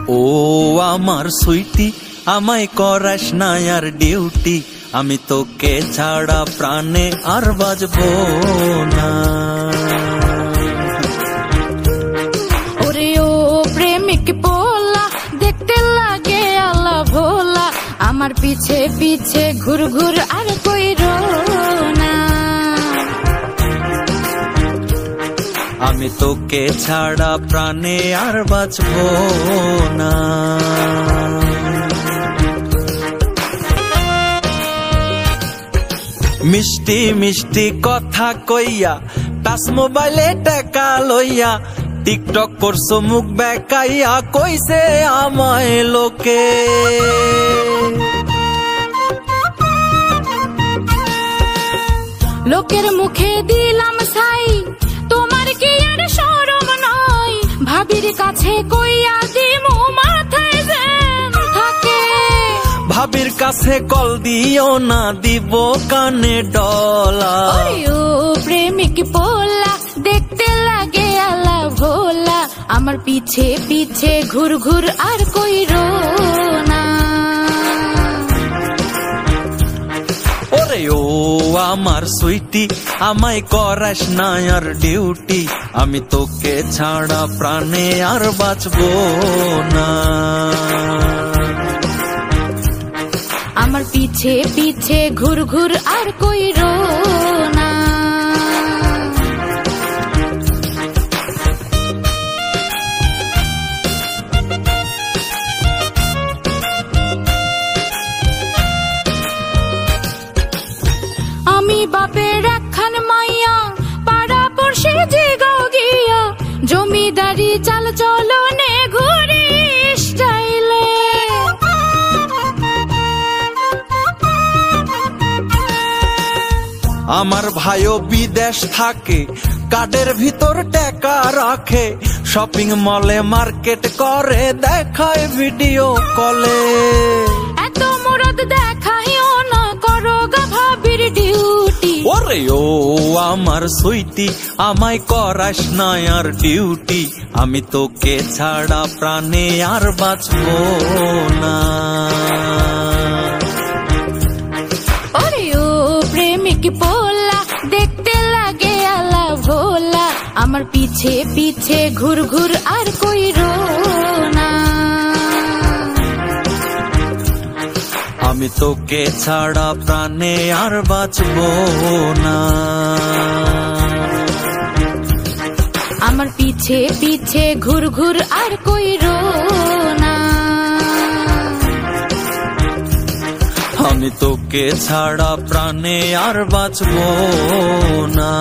ও আমার সুইটি, আমায় করাস না আর ডিউটি, আমি তোকে ছাড়া প্রাণে আর বাঁচবো না। ওরে ও প্রেমিক পোলা, দেখতে লাগে আল্লাহ ভোলা, আমার পিছে পিছে ঘুর ঘুর আর কইরো না। আমি তোকে ছাড়া প্রাণে আর বাঁচবো না। মিষ্টি মিষ্টি কথা কইয়া, টাচ মোবাইলে টাকা লইয়া, টিকটক করছো মুখ বেকাইয়া, কইছে আমায় লোকে। লোকের মুখে দিলাম ছাই, তোমার কি আর শরম নাই? ভাবির কাছে কইয়া দিমু মাথায় যেন থাকে। ভাবির কাছে কল দিও না, দিব কানে ডলা। ওরে ও প্রেমিক পোলা, দেখতে লাগে আল্লাহ ভোলা, আমার পিছে পিছে ঘুর ঘুর আর কইরো না। ওরে ও আমার সুইটি, আমায় করাস না আর ডিউটি, আমি তোকে ছাড়া প্রাণে আর বাঁচবো না। আমার পিছে পিছে ঘুর ঘুর আর কইরো না। আমি বাপের একখান মাইয়া, পাড়া পড়শি জিগাও গিয়া, জমিদারি চাল চলনে ঘুরি স্টাইলে। আমার ভাইও বিদেশ থাকে, কার্ডের ভিতর টাকা রাখে, শপিং মলে মার্কেট করে, দেখায় ভিডিও কলে। এত মরদ দেখাইও না, করো গা ভাবির ডিউটি। ওরে ও আমার সুইটি, আমায় করাস না আর ডিউটি, আমি তোকে ছাড়া প্রাণে আর বাঁচবো না। ওরে ও প্রেমিক পোলা, দেখতে লাগে আল্লাহ ভোলা, আমার পিছে পিছে ঘুর ঘুর আর কইরো না। আমি তোকে ছাড়া প্রাণে আর বাঁচবো না। আমার পিছে পিছে ঘুর ঘুর আর কইরো না। আমি তোকে ছাড়া প্রাণে আর বাঁচবো না।